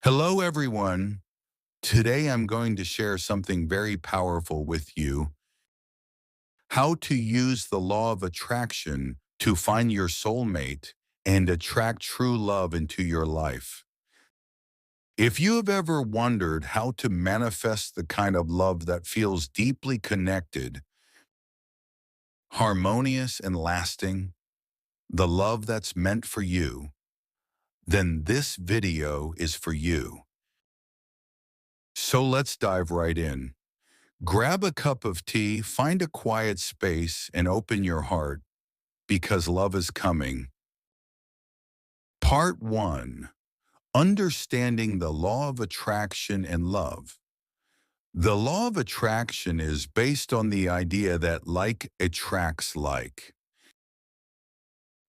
Hello, everyone. Today I'm going to share something very powerful with you. How to use the law of attraction to find your soulmate and attract true love into your life. If you have ever wondered how to manifest the kind of love that feels deeply connected, harmonious and lasting, the love that's meant for you, then this video is for you. So let's dive right in. Grab a cup of tea, find a quiet space, and open your heart because love is coming. Part 1. Understanding the law of attraction and love. The law of attraction is based on the idea that like attracts like.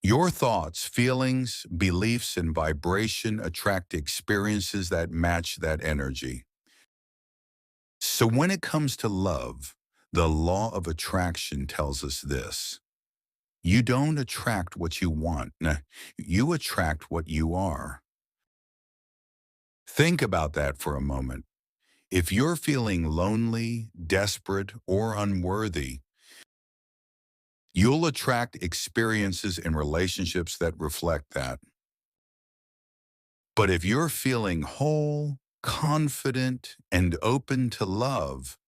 Your thoughts, feelings, beliefs, and vibration attract experiences that match that energy. So when it comes to love, the law of attraction tells us this. You don't attract what you want. Nah, you attract what you are. Think about that for a moment. If you're feeling lonely, desperate, or unworthy, you'll attract experiences and relationships that reflect that. But if you're feeling whole, confident, and open to love,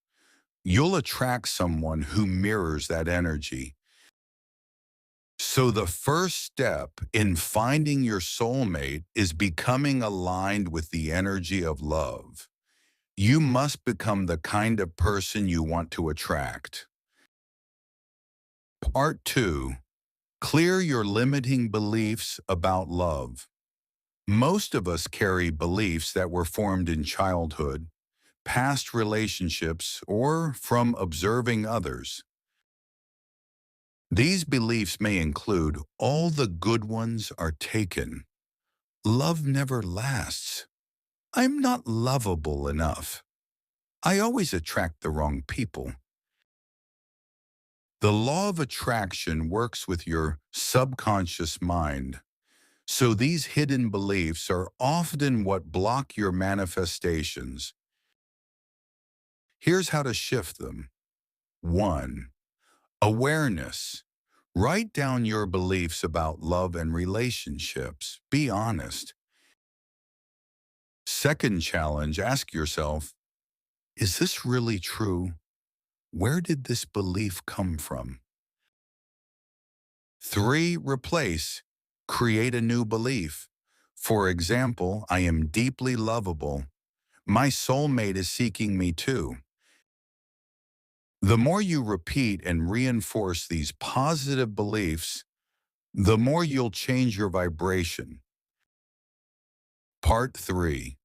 you'll attract someone who mirrors that energy. So the first step in finding your soulmate is becoming aligned with the energy of love. You must become the kind of person you want to attract. Part 2. Clear your limiting beliefs about love. Most of us carry beliefs that were formed in childhood, past relationships, or from observing others. These beliefs may include all the good ones are taken. Love never lasts. I'm not lovable enough. I always attract the wrong people. The law of attraction works with your subconscious mind. So these hidden beliefs are often what block your manifestations. Here's how to shift them. 1. Awareness. Write down your beliefs about love and relationships. Be honest. Second challenge, ask yourself, is this really true? Where did this belief come from? 3. Replace. Create a new belief. For example, I am deeply lovable. My soulmate is seeking me too. The more you repeat and reinforce these positive beliefs, the more you'll change your vibration. Part 3.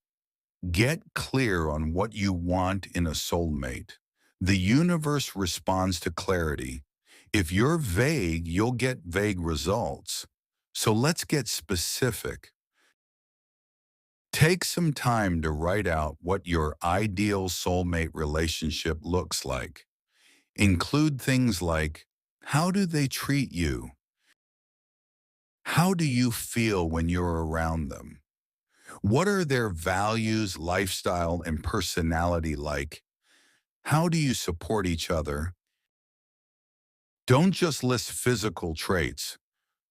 Get clear on what you want in a soulmate. The universe responds to clarity. If you're vague, you'll get vague results. So let's get specific. Take some time to write out what your ideal soulmate relationship looks like. Include things like, how do they treat you? How do you feel when you're around them? What are their values, lifestyle, and personality like? How do you support each other? Don't just list physical traits.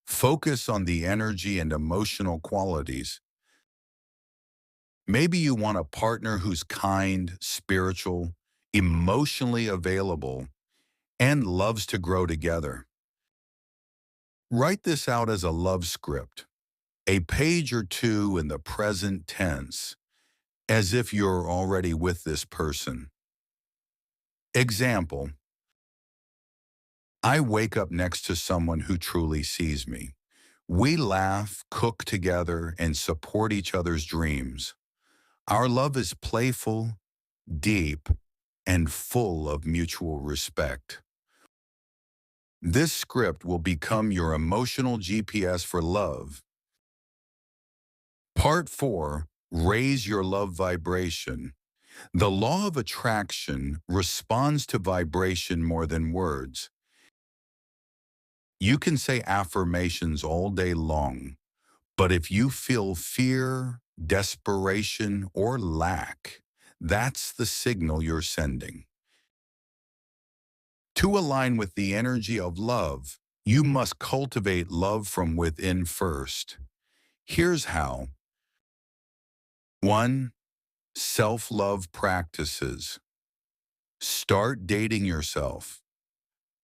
Focus on the energy and emotional qualities. Maybe you want a partner who's kind, spiritual, emotionally available, and loves to grow together. Write this out as a love script, a page or two in the present tense, as if you're already with this person. Example, I wake up next to someone who truly sees me. We laugh, cook together, and support each other's dreams. Our love is playful, deep, and full of mutual respect. This script will become your emotional GPS for love. Part 4. Raise your love vibration. The law of attraction responds to vibration more than words. You can say affirmations all day long, but if you feel fear, desperation, or lack. That's the signal you're sending. To align with the energy of love, you must cultivate love from within first. Here's how. 1. Self-love practices. Start dating yourself.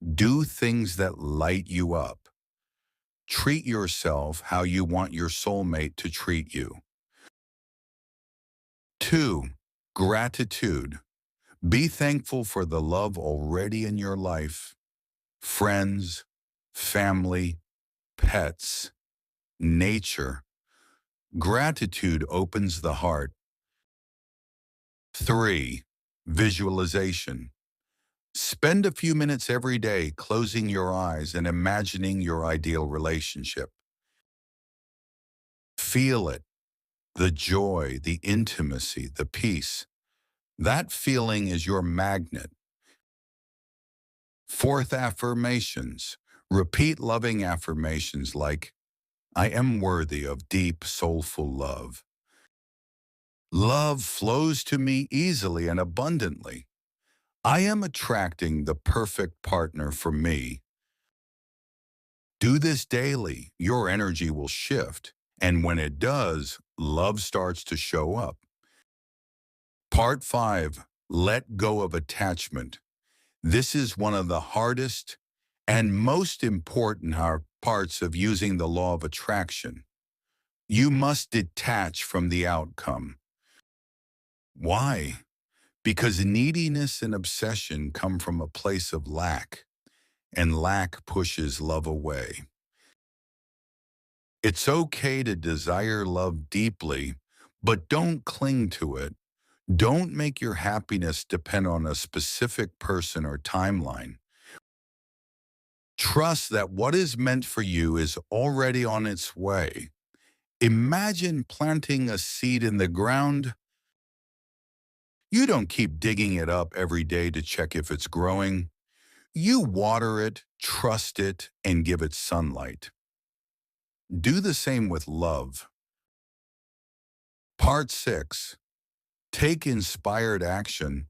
Do things that light you up. Treat yourself how you want your soulmate to treat you. 2. Gratitude. Be thankful for the love already in your life. Friends, family, pets, nature. Gratitude opens the heart. 3. Visualization. Spend a few minutes every day closing your eyes and imagining your ideal relationship. Feel it, the joy, the intimacy, the peace. That feeling is your magnet. 4th, affirmations. Repeat loving affirmations like, I am worthy of deep, soulful love. Love flows to me easily and abundantly. I am attracting the perfect partner for me. Do this daily. Your energy will shift. And when it does, love starts to show up. Part 5. Let go of attachment. This is one of the hardest and most important parts of using the law of attraction. You must detach from the outcome. Why? Because neediness and obsession come from a place of lack, and lack pushes love away. It's okay to desire love deeply, but don't cling to it. Don't make your happiness depend on a specific person or timeline. Trust that what is meant for you is already on its way. Imagine planting a seed in the ground. You don't keep digging it up every day to check if it's growing. You water it, trust it, and give it sunlight. Do the same with love. Part 6. Take inspired action.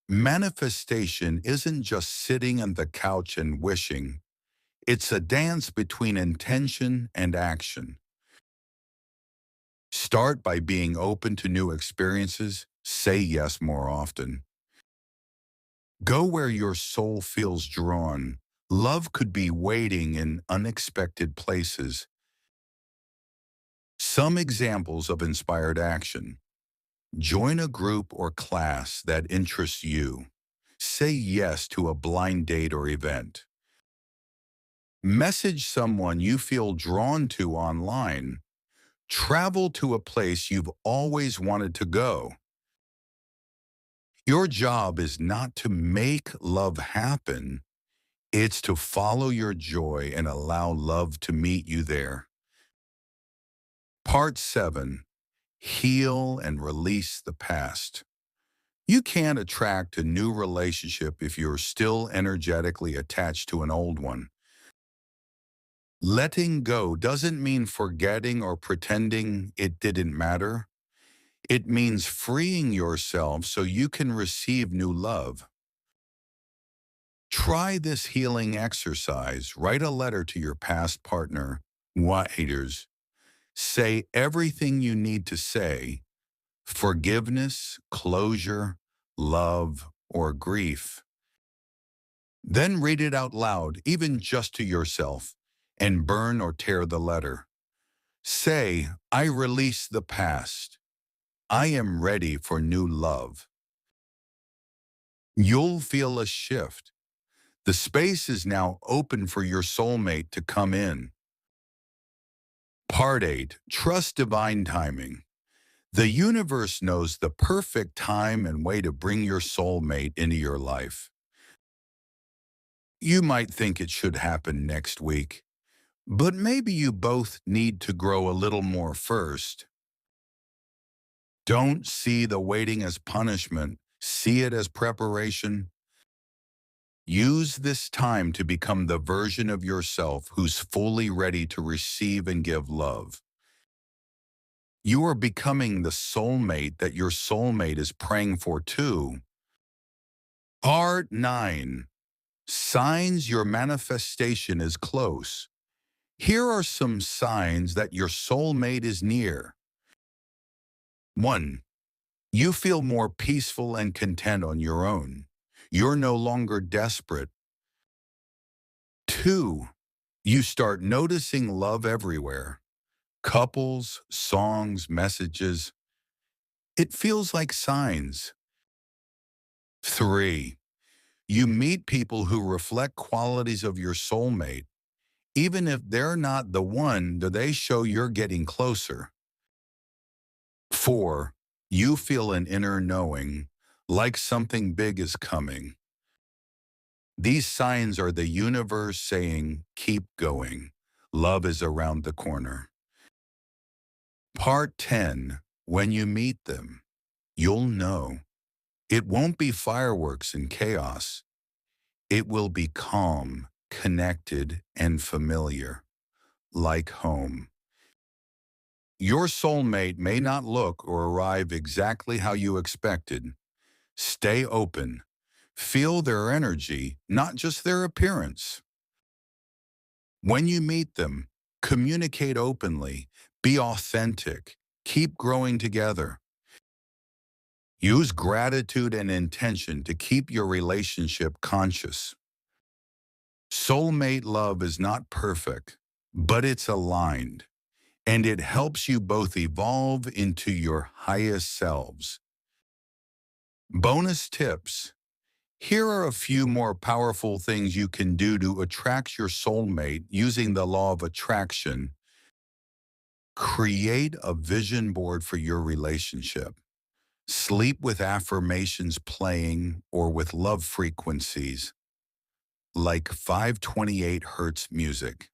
Manifestation isn't just sitting on the couch and wishing. It's a dance between intention and action. Start by being open to new experiences. Say yes more often. Go where your soul feels drawn. Love could be waiting in unexpected places. Some examples of inspired action. Join a group or class that interests you. Say yes to a blind date or event. Message someone you feel drawn to online. Travel to a place you've always wanted to go. Your job is not to make love happen. It's to follow your joy and allow love to meet you there. Part 7. Heal and release the past. You can't attract a new relationship if you're still energetically attached to an old one. Letting go doesn't mean forgetting or pretending it didn't matter. It means freeing yourself so you can receive new love. Try this healing exercise. Write a letter to your past partner, haters. Say everything you need to say: forgiveness, closure, love, or grief. Then read it out loud, even just to yourself, and burn or tear the letter. Say, I release the past. I am ready for new love. You'll feel a shift. The space is now open for your soulmate to come in. Part 8. Trust divine timing. The universe knows the perfect time and way to bring your soulmate into your life. You might think it should happen next week, but maybe you both need to grow a little more first. Don't see the waiting as punishment. See it as preparation. Use this time to become the version of yourself who's fully ready to receive and give love. You are becoming the soulmate that your soulmate is praying for too. Part 9. Signs your manifestation is close. Here are some signs that your soulmate is near. 1. You feel more peaceful and content on your own. You're no longer desperate. 2. You start noticing love everywhere. Couples, songs, messages. It feels like signs. 3. You meet people who reflect qualities of your soulmate. Even if they're not the one, do they show you're getting closer? 4. You feel an inner knowing, like something big is coming. These signs are the universe saying, keep going. Love is around the corner. Part 10. When you meet them, you'll know. It won't be fireworks and chaos. It will be calm, connected, and familiar, like home. Your soulmate may not look or arrive exactly how you expected. Stay open. Feel their energy, not just their appearance. When you meet them, communicate openly, be authentic, keep growing together. Use gratitude and intention to keep your relationship conscious. Soulmate love is not perfect, but it's aligned, and it helps you both evolve into your highest selves. Bonus tips. Here are a few more powerful things you can do to attract your soulmate using the law of attraction. Create a vision board for your relationship. Sleep with affirmations playing or with love frequencies like 528 hertz music.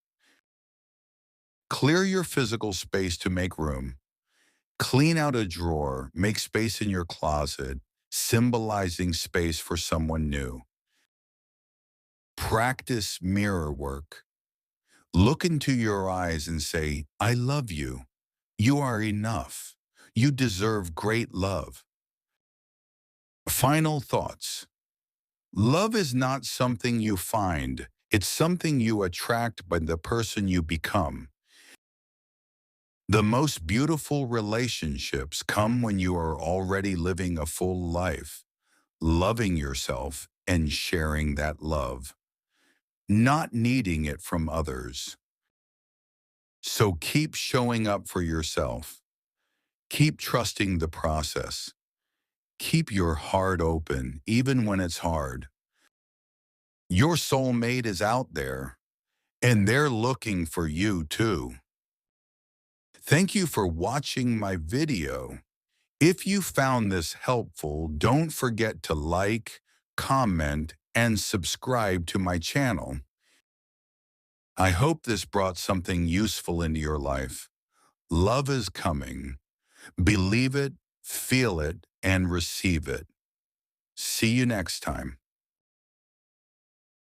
Clear your physical space to make room. Clean out a drawer, make space in your closet, symbolizing space for someone new. Practice mirror work. Look into your eyes and say, I love you. You are enough. You deserve great love. Final thoughts. Love is not something you find. It's something you attract by the person you become. The most beautiful relationships come when you are already living a full life, loving yourself and sharing that love, not needing it from others. So keep showing up for yourself. Keep trusting the process. Keep your heart open, even when it's hard. Your soulmate is out there, and they're looking for you too. Thank you for watching my video. If you found this helpful, don't forget to like, comment, and subscribe to my channel. I hope this brought something useful into your life. Love is coming. Believe it, feel it, and receive it. See you next time.